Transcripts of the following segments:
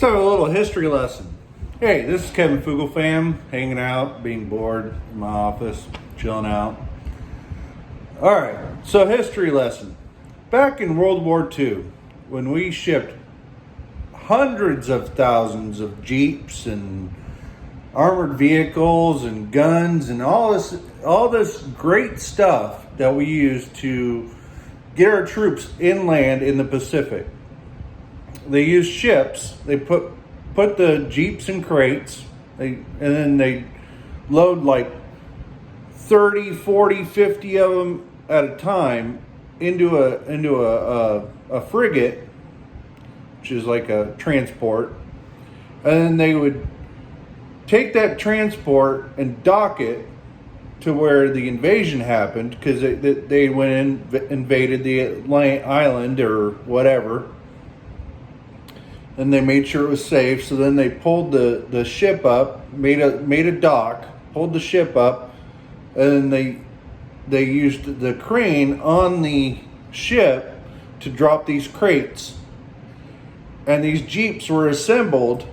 Let's have a little history lesson. Hey, this is Kevin Fugelfam, hanging out, being bored in my office, chilling out. All right, so history lesson. Back in World War II, when we shipped hundreds of thousands of Jeeps and armored vehicles and guns and all this great stuff that we used to get our troops inland in the Pacific. They used ships. They put the Jeeps in crates, and then they load like 30, 40, 50 of them at a time into a frigate, which is like a transport, and then they would take that transport and dock it to where the invasion happened, because they went in, invaded the island or whatever, and they made sure it was safe. So then they pulled the ship up, made a dock, pulled the ship up, and then they used the crane on the ship to drop these crates. And these Jeeps were assembled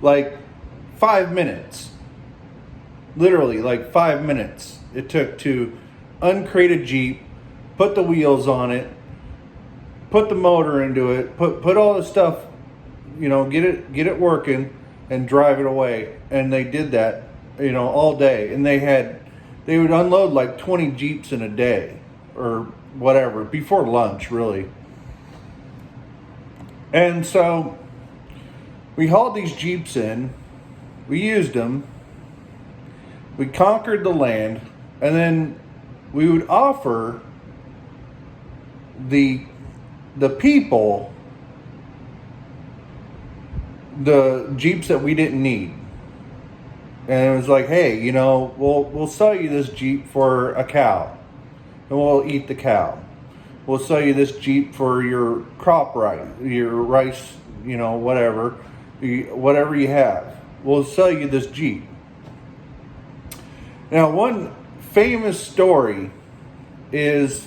like 5 minutes. Literally, like 5 minutes it took to uncrate a Jeep, put the wheels on it, put the motor into it, put all the stuff, get it working, and drive it away. And they did that, all day. And they would unload like 20 Jeeps in a day or whatever, before lunch, really. And so we hauled these Jeeps in, we used them, we conquered the land, and then we would offer the people the Jeeps that we didn't need. And it was like, hey, we'll sell you this Jeep for a cow, and we'll eat the cow. We'll sell you this Jeep for your crop rice, whatever you have. We'll sell you this Jeep. Now, one famous story is,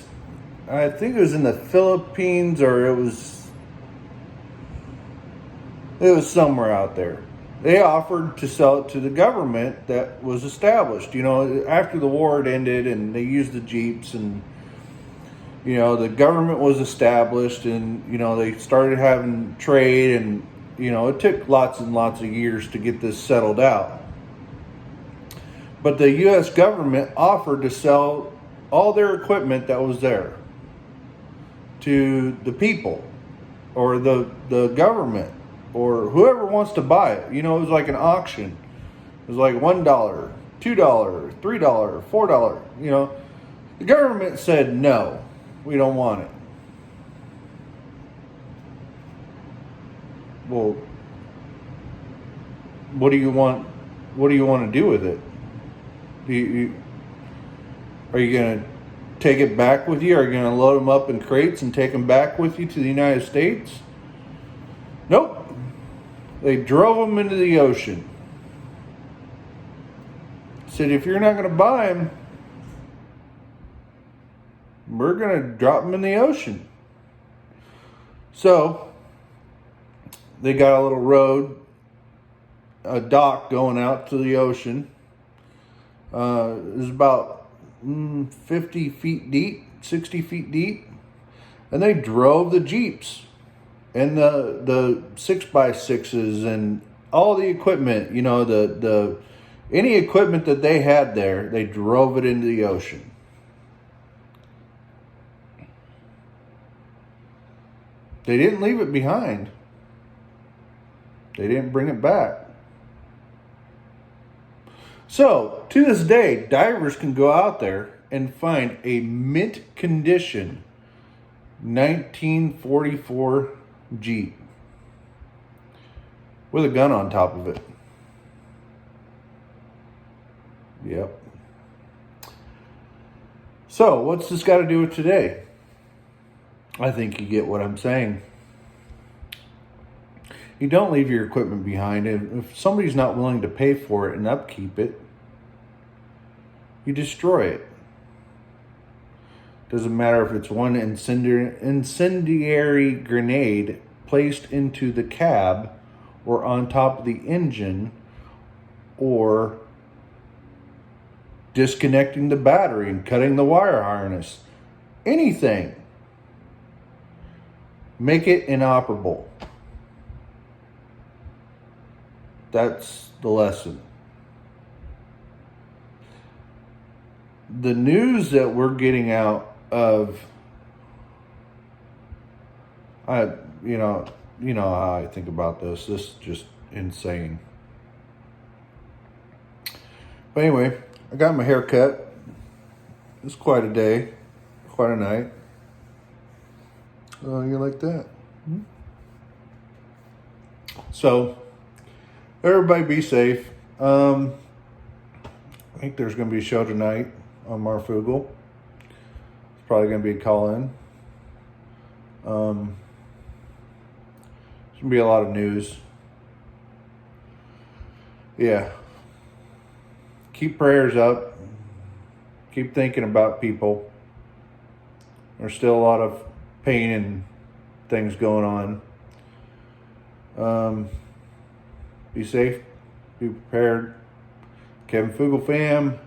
I think it was in the Philippines, or it was somewhere out there. They offered to sell it to the government that was established. After the war had ended and they used the Jeeps, and the government was established, and they started having trade, and it took lots and lots of years to get this settled out. But the U.S. government offered to sell all their equipment that was there to the people, or the government, or whoever wants to buy it. It was like an auction. It was like $1, $2, $3, $4. The government said, no, we don't want it. Well, what do you want? What do you want to do with it? Are you going to take it back with you? Are you going to load them up in crates and take them back with you to the United States? Nope. They drove them into the ocean. Said, if you're not going to buy them, we're going to drop them in the ocean. So they got a little road, a dock going out to the ocean. It was about 50 feet deep, 60 feet deep. And they drove the Jeeps and the 6x6s and all the equipment, any equipment that they had there, they drove it into the ocean. They didn't leave it behind. They didn't bring it back. So, to this day, divers can go out there and find a mint condition 1944 Jeep with a gun on top of it. Yep. So, what's this got to do with today? I think you get what I'm saying. You don't leave your equipment behind. If somebody's not willing to pay for it and upkeep it, you destroy it. Doesn't matter if it's one incendiary grenade placed into the cab or on top of the engine, or disconnecting the battery and cutting the wire harness. Anything. Make it inoperable. That's the lesson. The news that we're getting out of, you know how I think about this. This is just insane. But anyway, I got my hair cut. It's quite a day, quite a night. Oh, you like that? So, everybody be safe. I think there's going to be a show tonight on Marfoogle. It's probably going to be a call-in. There's going to be a lot of news. Yeah. Keep prayers up. Keep thinking about people. There's still a lot of pain and things going on. Be safe. Be prepared. Kevin Fugel fam.